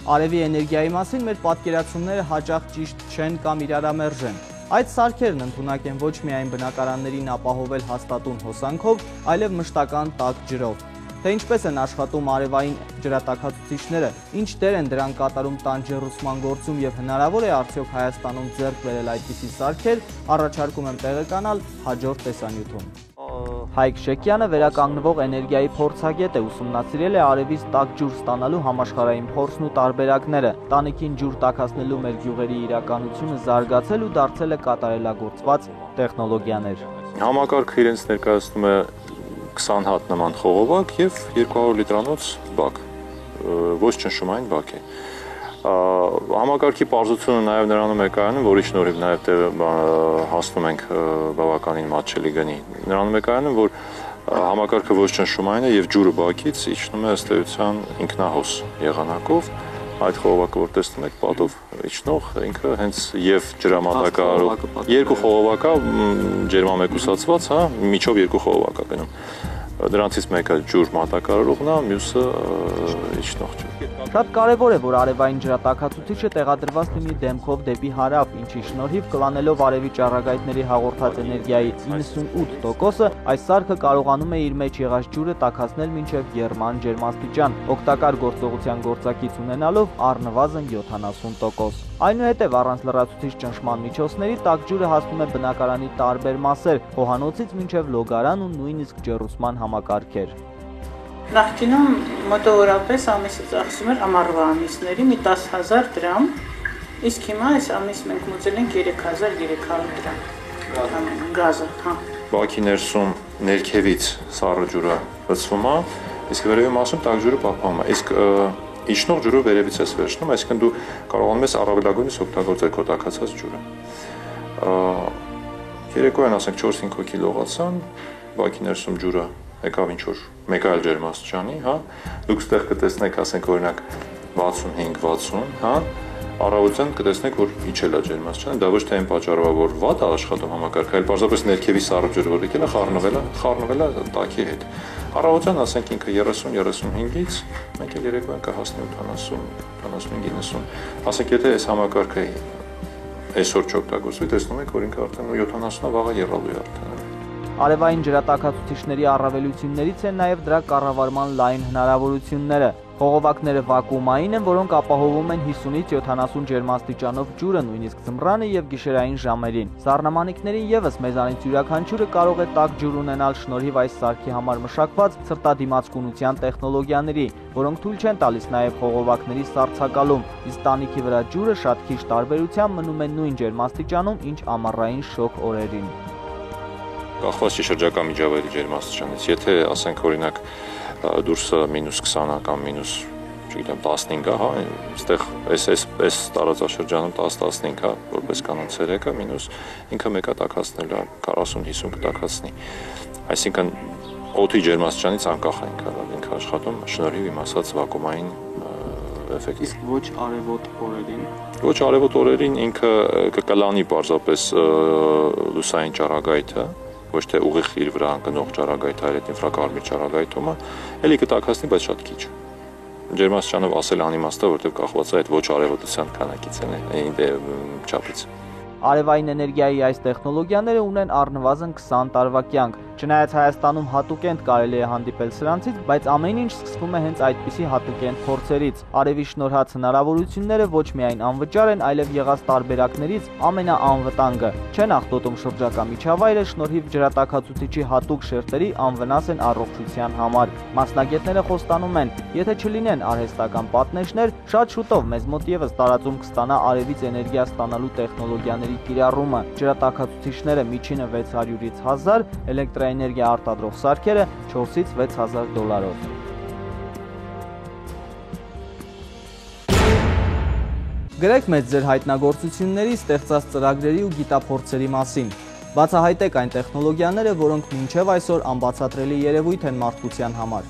Արևի էներգիայի մասին մեր պատկերացումները հաճախ ճիշտ չեն կամ իրարամերժ են։ Այդ սարքերն ընդունակ են ոչ միայն բնակարաններին ապահովել հաստատուն հոսանքով, այլև մշտական տաք ջրով։ Թե ինչպես են աշխատում արևային ջրատաքացուցիչները, ինչ դեր են դրանք կատարում տան ջեռուցման գործում եւ հնարավոր է արդյոք Հայաստանում ձեռք բերել այդպիսի սարքեր, առաջարկում եմ տեղեկանալ հաջորդ տեսանյութում։ Հայկ Շեկյանը վերականգնվող էներգիայի փորձագետ է, ուսումնասիրել է արևից տաք ջուր ստանալու համաշխարհային փորձն ու տարբերակները, տանիքին ջուր տաքացնելու մեր գյուղերի իրականությունը զարգացել ու դարձել է կատարելագործված տեխնոլոգիաներ։ Համակարգը իրենց ներկայացնում է 20 հատ նման խողովակ եւ 200 լիտրանոց բակ, ոչ ճնշումային բակ է։ Համակարգի պարզությունը նաեւ նրանում է կայանում, որի շնորհիվ նաեւ տեղը հասնում ենք բավականին մատչելի գնի։ Նրանում է կայանում, որ համակարգը ոչ ճնշումային է եւ ջուրը բակից իջնում է ըստ էության ինքնահոս եղանակով։ Այդ խողովակը, որ տեսնում եք, պատով իջնող, ինքը հենց եւ ջրամատակարարող երկու խողովակա ջերմամեկուսացված, հա, միջով երկու խողովակ է գնում։ Դրանցից մեկը ջուր մատակարարողն է, մյուսը իջնող ջուր։ Շատ կարևոր է, որ արևային ջրատաքացուցիչը տեղադրված լինի դեմքով դեպի հարավ, ինչի շնորհիվ կլանելով արևի ճառագայթների հաղորդած էներգիայի 98%-ը, այս սարքը կարողանում է իր մեջ եղած ջուրը տաքացնել մինչև գերման ջերմաստիճան, օգտակար գործողության գործակից ունենալով առնվազն 70%։ Այնուհետև առանց լրացուցիչ ճնշման միջոցների տաք ջուրը հասնում է բնակարանի տարբեր մասեր, խոհանոցից մինչև լոգարան ու նույնիսկ ջեռուցման համակարգեր։ Նախկինում մոտավորապես ամիսը ծախսում էր ամառվա ամիսների մի 10,000 դրամ, իսկ հիմա այս ամիս մենք մուծել ենք 3,300 դրամ գազը, հա։ Բակի ներսում ներքևից սառը ջուրը լցվում է, իսկ վերևի մասում տաք ջուրը պահպանում է։ Իսկ իջնող ջուրը վերևից է վերջնում, այսինքն դու կարողանում ես առավելագույնս օգտագործել քո տաքացած ջուրը։ Երեկոյան ասենք 4-5 հոգի լողացան, բակի ներսում ջուրը եկավ ինչ-որ մեկ այլ ջերմաստիճանի, հա, դուք ստեղ կտեսնեք, ասենք օրինակ 65-60, հա, առավոտյան կտեսնեք, որ իջել է ջերմաստիճանը, դա ոչ թե այն պատճառով է, որ վատ է աշխատում համակարգը, այլ պարզապես ներքևի սառը ջուրը, որ եկել է, խառնվել է տաքի հետ։ Առավոտյան ասենք ինքը 30-35-ից, մենք էլ երեկոյան կհասնի 70-85-90։ Ասենք եթե այս համակարգը այսօր չօգտագործվի, տեսնում եք, որ ինքը արդեն 70-ը վաղը եռալու է արդեն։ Արևային ջրատաքացուցիչների առավելություններից են նաև դրա կառավարման լայն հնարավորությունները։ Խողովակները վակուումային են, որոնք ապահովում են 50-ից 70 ջերմաստիճանով ջուրը նույնիսկ ձմռանը եւ գիշերային ժամերին։ Սառնամանիքներին եւս մեզանից յուրաքանչյուրը կարող է տաք ջուր ունենալ շնորհիվ այս սարքի համար մշակված ցրտադիմացկունության տեխնոլոգիաների, որոնք թույլ չեն տալիս նաև խողովակների սառցակալում, իսկ տանիքի վրա ջուրը շատ քիչ տարբերությամբ մնում է նույն ջերմաստիճանում, ինչ ամառային շոգ օրերին։ Կախված է շրջակա միջավայրի ջերմաստիճանից։ Եթե ասենք օրինակ դուրսը -20 կամ չգիտեմ 15 է, հա, այստեղ այս տարածաշրջանում 10-15 է, որպես կանոն ցերեկը մինուս ինքը մեկը տաքացնել է 40-50 կտաքացնի։ Այսինքն օդի ջերմաստիճանից անկախ է ինքը աշխատում շնորհիվ իմ ասած վակուումային էֆեկտի։ Իսկ ոչ արևոտ օրերին։ Ոչ արևոտ օրերին ինքը կկլանի պարզապես լուսային ճառագայթը, ոչ թե ուղիղ իր վրա ընկնող ճառագայթը, այլ ինֆրակարմիր ճառագայթումը, էլի կտաքացնի, բայց շատ քիչ։ Ջերմաստիճանով ասել անիմաստ է, որտեղ կախված է այդ ոչ արևոտության քանակից չափից։ Արևային էներգիայի այս տեխնոլոգիաները ունեն առնվազն 20 տարվա կյանք։ Չնայած Հայաստանում հատուկենտ կարելի է հանդիպել սրանցից, բայց ամեն ինչ սկսվում է հենց այդպիսի հատուկենտ փորձերից։ Արևի շնորհած հնարավորությունները ոչ միայն անվճար են, այլև եղած տարբերակներից ամենաանվտանգը։ Չեն աղտոտում շրջակա միջավայրը, շնորհիվ ջրատաքացուցիչի հատուկ շերտերի անվնաս են առողջության համար։ Մասնագետները խոստանում են, եթե չլինեն արհեստական պատնեշներ, շատ շուտով մեզ մոտ եւս տարածում կստանա արևից էներգիա ստանալու տեխնոլոգիաների կիրառումը։ Ջրատաքացուցիչները միջինը 600-ից 1000, էներգիա արտադրող սարքերը 4-ից 6000 դոլարով։ Գրեք մեծ ձեր հայտնագործությունների, ստեղծած ծրագրերի ու գիտափորձերի մասին։ Բացահայտեք այն տեխնոլոգիաները, որոնք մինչև այսօր անբացատրելի երևույթ են մարդկության համար։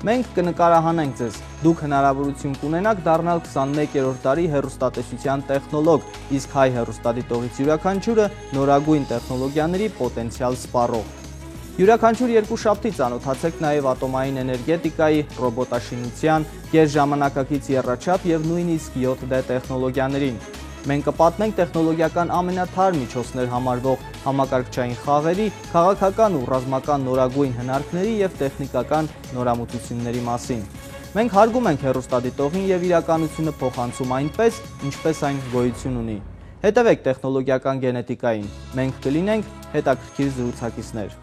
Մենք կնկարահանենք ձեզ, դուք հնարավորություն կունենաք դառնալ 21-րդ դարի հեռուստատեսության տեխնոլոգ, իսկ հայ հեռուստադիտողից յուրաքանչյուրը նորագույն տեխնոլոգիաների պոտենցիալ սպառող։ Յուրաքանչյուր երկուշաբթի ծանոթացեք նաև ատոմային էներգետիկայի, ռոբոտաշինության, գերժամանակակից եռաչափ եւ նույնիսկ 7D տեխնոլոգիաներին։ Մենք կպատմենք տեխնոլոգիական ամենաթարմ միջոցներ համարվող համակարգչային խաղերի, քաղաքական ու ռազմական նորագույն հնարքների եւ տեխնիկական նորամուծությունների մասին։ Մենք հարգում ենք հեռուստադիտողին եւ իրականությունը փոխանցում այնպես, ինչպես այն գոյություն ունի։ Հետևեք տեխնոլոգիական գենետիկային։ Մենք կլինենք հետաքրքիր զրուցակիցներ։